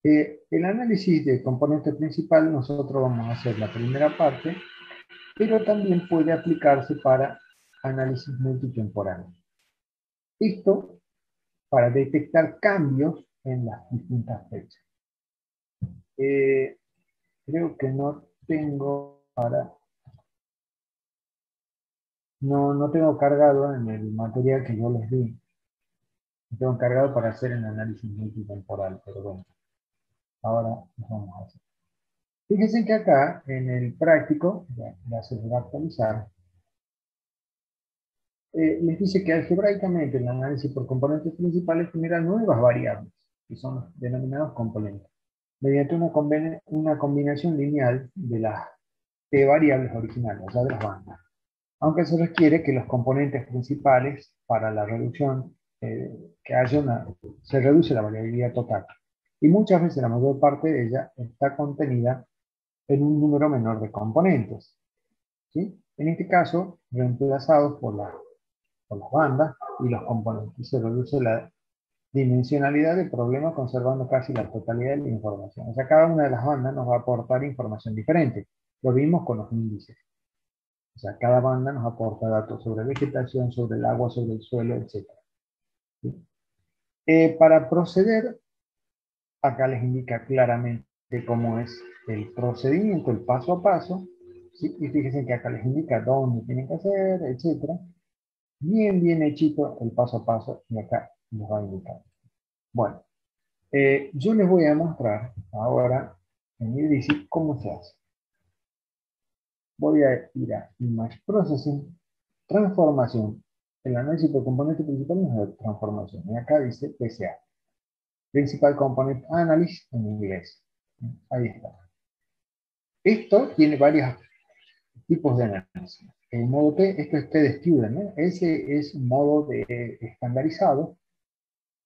El análisis de componente principal nosotros vamos a hacer la primera parte, pero también puede aplicarse para análisis multitemporal. Esto para detectar cambios en las distintas fechas. Creo que no tengo para... No tengo cargado en el material que yo les di. No tengo cargado para hacer el análisis multitemporal, pero bueno, ahora lo vamos a hacer. Fíjense que acá en el práctico, ya se va a actualizar, les dice que algebraicamente el análisis por componentes principales genera nuevas variables, que son los denominados componentes, mediante una combinación lineal de las T variables originales, o sea, de las bandas. Aunque se requiere que los componentes principales para la reducción, que haya se reduce la variabilidad total. Y muchas veces la mayor parte de ella está contenida en un número menor de componentes. ¿Sí? En este caso, reemplazados por las bandas y los componentes. Se reduce la dimensionalidad del problema conservando casi la totalidad de la información. O sea, cada una de las bandas nos va a aportar información diferente. Lo vimos con los índices. O sea, cada banda nos aporta datos sobre vegetación, sobre el agua, sobre el suelo, etc. ¿Sí? Para proceder, acá les indica claramente cómo es el procedimiento, el paso a paso. ¿Sí? Y fíjense que acá les indica dónde tienen que hacer, etc. Bien hechito el paso a paso y acá nos va a indicar. Bueno, yo les voy a mostrar ahora en IDC cómo se hace. Voy a ir a Image Processing, Transformación. El análisis por componente principal es de transformación. Y acá dice PCA, Principal Component Analysis en inglés. Ahí está. Esto tiene varios tipos de análisis. El modo T, esto es T de Student, ¿no? Ese es un modo estandarizado.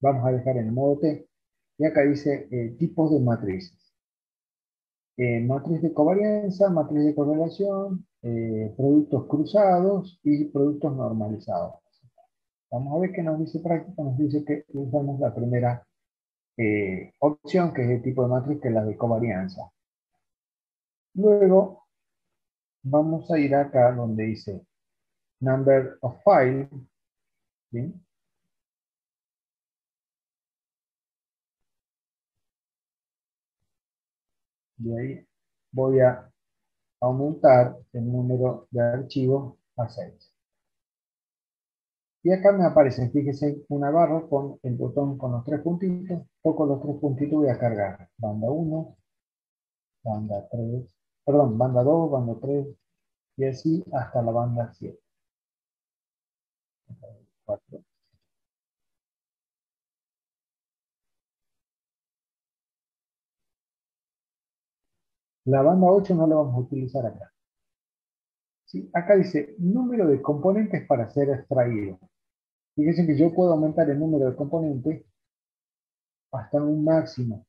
Vamos a dejar en el modo T. Y acá dice tipos de matrices. Matriz de covarianza, matriz de correlación, productos cruzados y productos normalizados. Vamos a ver qué nos dice práctica. Nos dice que usamos la primera opción, que es el tipo de matriz, que es la de covarianza. Luego vamos a ir acá donde dice number of file, ¿sí? De ahí voy a aumentar el número de archivos a 6. Y acá me aparece, fíjese, una barra con el botón con los tres puntitos. Toco los tres puntitos y voy a cargar banda 1, banda 3, perdón, banda 2, banda 3, y así hasta la banda 7. 4. La banda 8 no la vamos a utilizar acá. ¿Sí? Acá dice número de componentes para ser extraído. Fíjense que yo puedo aumentar el número de componentes hasta un máximo.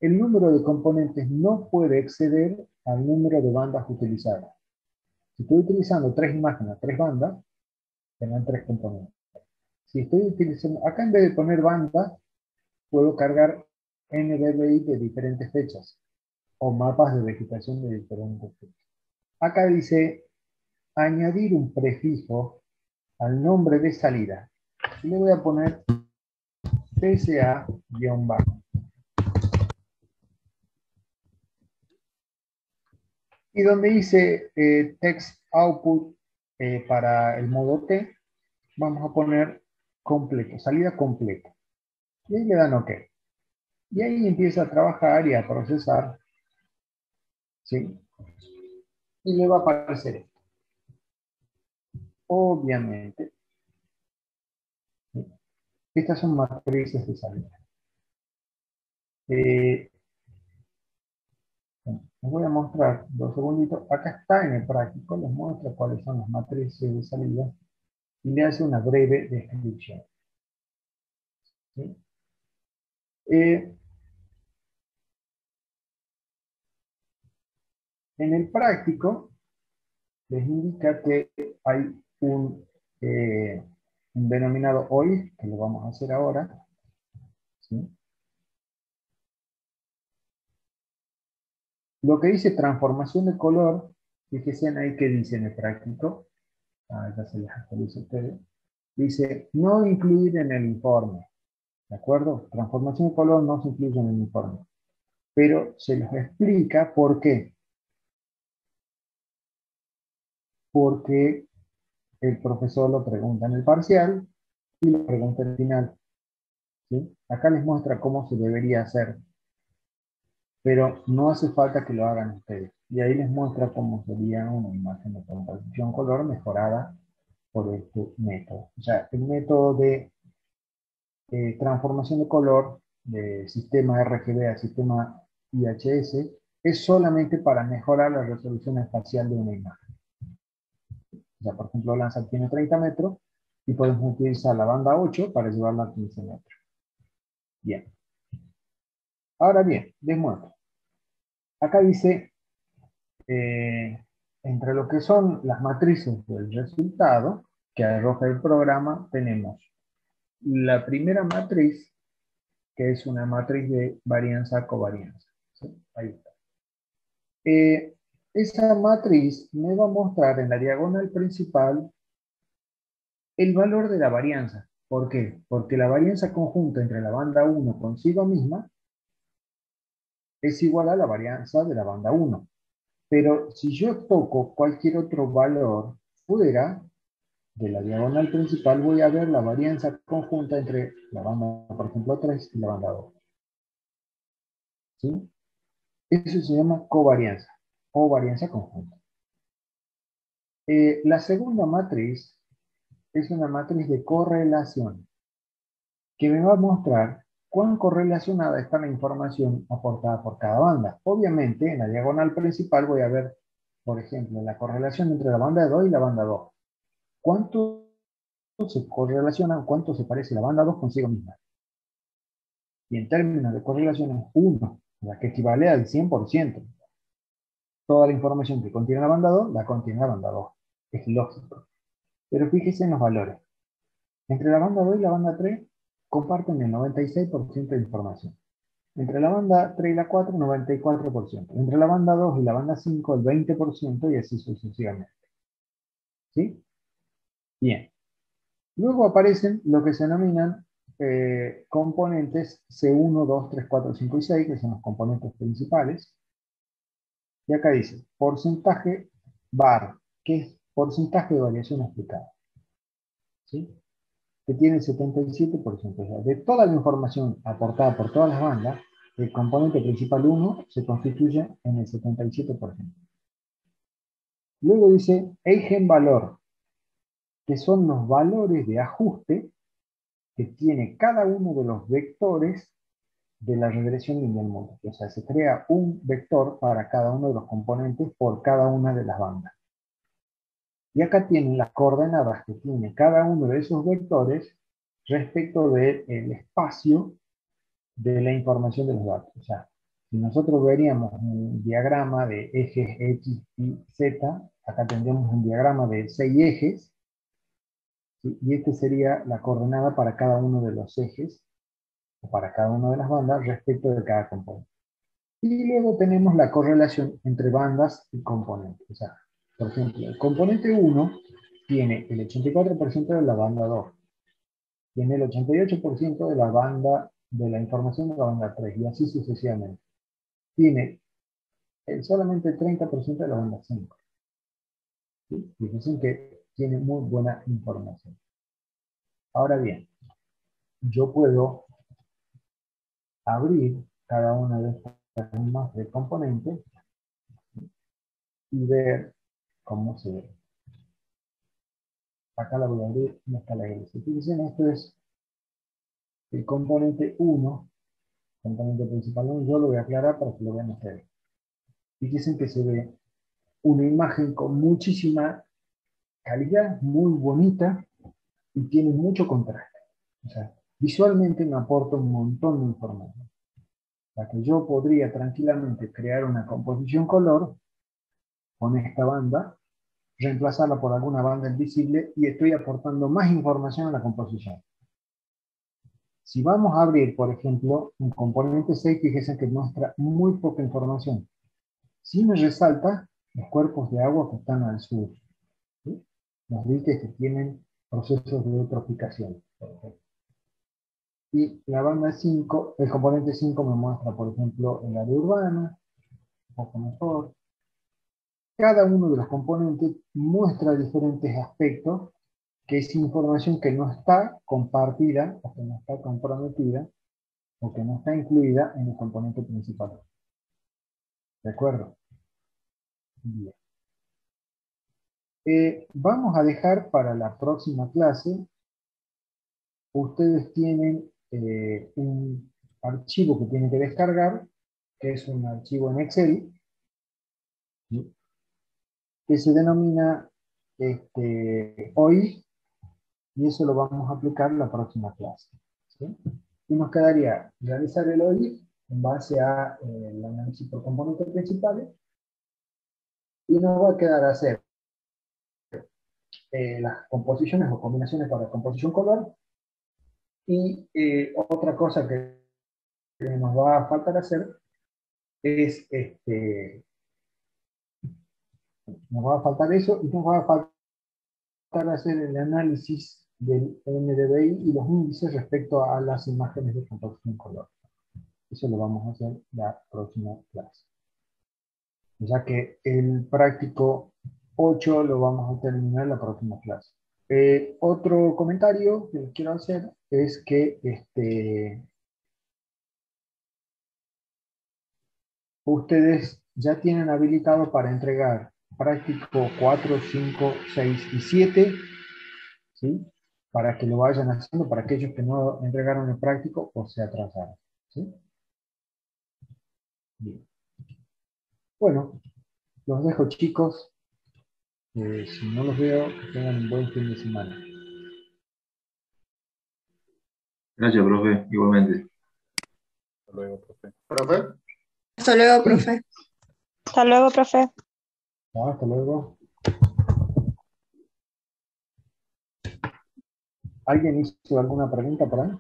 El número de componentes no puede exceder al número de bandas utilizadas. Si estoy utilizando 3 imágenes, 3 bandas, tendrán 3 componentes. Si estoy utilizando, acá en vez de poner bandas, puedo cargar NDVI de diferentes fechas. o mapas de vegetación de diferentes tipos. Acá dice añadir un prefijo al nombre de salida. Y le voy a poner PSA-bajo. Y donde dice text output para el modo T, vamos a poner completo, salida completa. Y ahí le dan OK. Y ahí empieza a trabajar y a procesar, ¿sí? Y le va a aparecer esto. Obviamente, ¿sí? Estas son matrices de salida. Les voy a mostrar 2 segunditos. Acá está en el práctico, les muestro cuáles son las matrices de salida y le hace una breve descripción. ¿Sí? En el práctico, les indica que hay un denominado OIF, que lo vamos a hacer ahora. ¿Sí? Lo que dice transformación de color, fíjense ahí que dice en el práctico, ya se les actualiza a ustedes, dice no incluir en el informe, ¿de acuerdo? Transformación de color no se incluye en el informe, pero se los explica por qué. Porque el profesor lo pregunta en el parcial y lo pregunta al final. ¿Sí? Acá les muestra cómo se debería hacer, pero no hace falta que lo hagan ustedes. Y ahí les muestra cómo sería una imagen de composición color mejorada por este método. O sea, el método de transformación de color de sistema RGB a sistema IHS es solamente para mejorar la resolución espacial de una imagen. O sea, por ejemplo, Landsat tiene 30 metros y podemos utilizar la banda 8 para llevarla a 15 metros. Bien. Ahora bien, les muestro. Acá dice, entre lo que son las matrices del resultado que arroja el programa, tenemos la primera matriz, que es una matriz de varianza-covarianza. ¿Sí? Ahí está. Esa matriz me va a mostrar en la diagonal principal el valor de la varianza. ¿Por qué? Porque la varianza conjunta entre la banda 1 consigo misma es igual a la varianza de la banda 1. Pero si yo toco cualquier otro valor fuera de la diagonal principal, voy a ver la varianza conjunta entre la banda, por ejemplo, 3 y la banda 2. ¿Sí? Eso se llama covarianza o varianza conjunta. La segunda matriz es una matriz de correlación que me va a mostrar cuán correlacionada está la información aportada por cada banda. Obviamente, en la diagonal principal voy a ver, por ejemplo, la correlación entre la banda 2 y la banda 2. ¿Cuánto se correlaciona, cuánto se parece la banda 2 consigo misma? Y en términos de correlación es 1, la que equivale al 100%. Toda la información que contiene la banda 2, la contiene la banda 2. Es lógico. Pero fíjese en los valores. Entre la banda 2 y la banda 3 comparten el 96% de información. Entre la banda 3 y la 4, 94%. Entre la banda 2 y la banda 5, el 20% y así sucesivamente. ¿Sí? Bien. Luego aparecen lo que se denominan componentes C1, 2, 3, 4, 5 y 6, que son los componentes principales. Y acá dice, porcentaje bar, que es porcentaje de variación explicada. ¿Sí? Que tiene el 77%. O sea, de toda la información aportada por todas las bandas, el componente principal 1 se constituye en el 77%. Luego dice eigenvalor, que son los valores de ajuste que tiene cada uno de los vectores de la regresión lineal múltiple. O sea, se crea un vector para cada uno de los componentes por cada una de las bandas. Y acá tienen las coordenadas que tiene cada uno de esos vectores respecto del espacio de la información de los datos. O sea, si nosotros veríamos un diagrama de ejes X y Z, acá tendríamos un diagrama de 6 ejes, ¿sí? Y este sería la coordenada para cada uno de los ejes, o para cada una de las bandas, respecto de cada componente. Y luego tenemos la correlación entre bandas y componentes. O sea, por ejemplo, el componente 1 tiene el 84% de la banda 2, tiene el 88% de la banda de la información de la banda 3, y así sucesivamente. Tiene solamente el 30% de la banda 5. ¿Sí? Y dicen que tiene muy buena información. Ahora bien, yo puedo abrir cada una de estas mismas de componentes y ver cómo se ve. Acá la voy a abrir en escala gris. Fíjense, esto es el componente 1, componente principal 1. Yo lo voy a aclarar para que lo vean ustedes. Fíjense que se ve una imagen con muchísima calidad, muy bonita, y tiene mucho contraste. O sea, visualmente me aporta un montón de información. La que yo podría tranquilamente crear una composición color con esta banda, reemplazarla por alguna banda invisible, y estoy aportando más información a la composición. Si vamos a abrir, por ejemplo, un componente 6, fíjense que muestra muy poca información. Sí me resalta los cuerpos de agua que están al sur, ¿sí? Los diques que tienen procesos de eutroficación, por ejemplo. Y la banda 5, el componente 5 me muestra, por ejemplo, el área urbana, un poco mejor. Cada uno de los componentes muestra diferentes aspectos, que es información que no está compartida o que no está comprometida o que no está incluida en el componente principal. ¿De acuerdo? Bien. Vamos a dejar para la próxima clase. Ustedes tienen un archivo que tienen que descargar, que es un archivo en Excel, ¿sí? Que se denomina hoy, y eso lo vamos a aplicar en la próxima clase, ¿sí? Y nos quedaría realizar el hoy en base a el análisis por componentes principales, y nos va a quedar hacer las composiciones o combinaciones para composición color, y otra cosa que nos va a faltar hacer es, nos va a faltar eso, y nos va a faltar hacer el análisis del NDVI y los índices respecto a las imágenes de composición color. Eso lo vamos a hacer la próxima clase. Ya que el práctico 8 lo vamos a terminar la próxima clase. Otro comentario que les quiero hacer es que ustedes ya tienen habilitado para entregar práctico 4, 5, 6 y 7, ¿sí? Para que lo vayan haciendo para aquellos que no entregaron el práctico o se atrasaron, ¿sí? Bien. Bueno, los dejo, chicos. Si no los veo, que tengan un buen fin de semana. Gracias, profe, igualmente. Hasta luego, profe. ¿Profe? Hasta luego, Sí. profe. Hasta luego, profe. Hasta luego. ¿Alguien hizo alguna pregunta por ahí?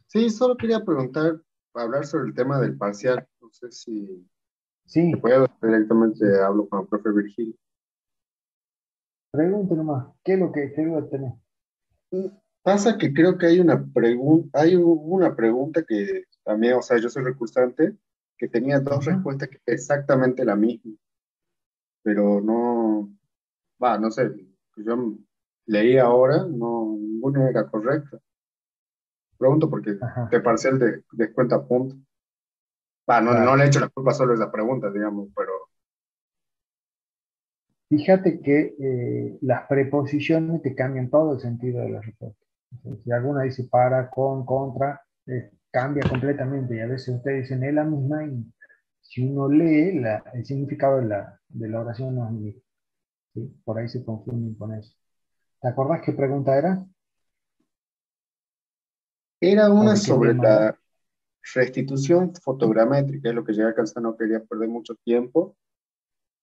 Sí, solo quería preguntar, hablar sobre el tema del parcial. No sé si Sí, puedo, directamente hablo con el profe Virgilio. pregunte nomás. ¿Qué es lo que tenés? Pasa que creo que hay una pregunta, una pregunta que también, o sea, yo soy recursante, que tenía dos respuestas que es exactamente la misma, pero no, no sé, que yo leí ahora, no, ninguna era correcta. Pregunto porque Ajá, de parcial descuenta puntos. No, no claro. le he hecho la culpa solo a esa pregunta, digamos, pero Fíjate que las preposiciones te cambian todo el sentido de la respuesta. Entonces, si alguna dice para, con, contra, cambia completamente. Y a veces ustedes dicen es la misma, y si uno lee, el significado de la oración no es el mismo, ¿sí? Por ahí se confunden con eso. ¿Te acordás qué pregunta era? era ¿O una de qué sobre tema era? la restitución fotogramétrica, es lo que llegué a cansar, no quería perder mucho tiempo,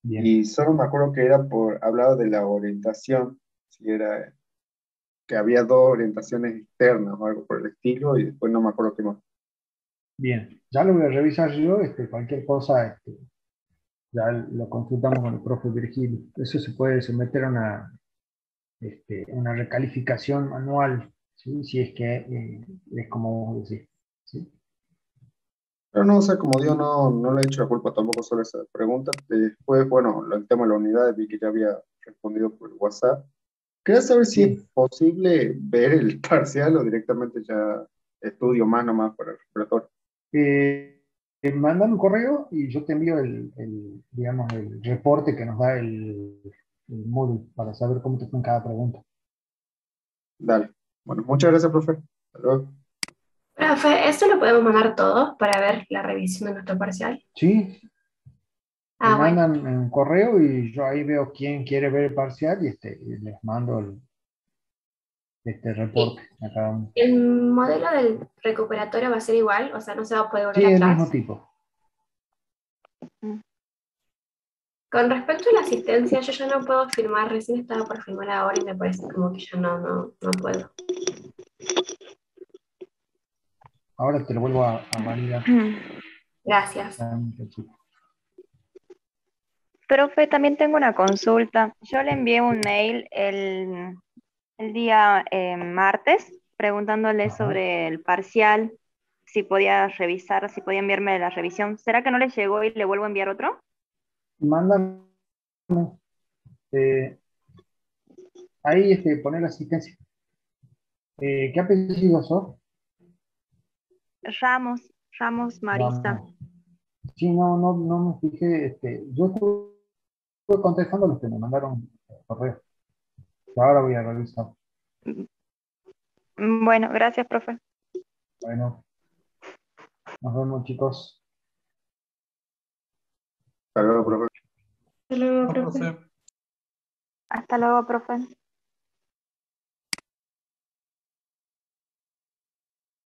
Bien. y solo me acuerdo que era hablaba de la orientación, si era que había dos orientaciones externas o algo por el estilo, y después no me acuerdo qué más. Bien, ya lo voy a revisar yo, cualquier cosa, ya lo consultamos con el profe Virgilio. Eso se puede someter a una recalificación manual, ¿sí? Si es que es como vos decís, ¿sí? Pero no, o sea, como digo, no le he hecho la culpa tampoco sobre esa pregunta. Después, bueno, el tema de la unidad, vi que ya había respondido por el WhatsApp. Quería saber si es Sí, posible ver el parcial o directamente ya estudio más nomás para el recuperatorio. mándame un correo y yo te envío digamos, el reporte que nos da el módulo para saber cómo te fue en cada pregunta. Dale. Bueno, muchas gracias, profe. Hasta luego. Profe, ¿esto lo podemos mandar todos para ver la revisión de nuestro parcial? Sí, me Ah, bueno. mandan un correo y yo ahí veo quién quiere ver el parcial y les mando este ¿Y reporte a cada uno. el modelo del recuperatorio va a ser igual? O sea, no se va a poder Sí, volver el mismo atrás. tipo. Con respecto a la asistencia, yo ya no puedo firmar, recién estaba por firmar ahora y me parece como que ya no puedo. Ahora te lo vuelvo a validar. Gracias. Profe, también tengo una consulta. Yo le envié un mail el día martes preguntándole Ajá. sobre el parcial, si podía revisar, si podía enviarme la revisión. ¿Será que no le llegó y le vuelvo a enviar otro? Mándame, eh, ahí poner la asistencia. ¿Qué apellido sos? Ramos Marisa. Ramos. Sí, no me fijé. Yo estuve contestando los que me mandaron correo. Ahora voy a revisar. Bueno, gracias, profe. Bueno, nos vemos, chicos. Hasta luego, profe. Hasta luego, No, profe. profe. Hasta luego, profe.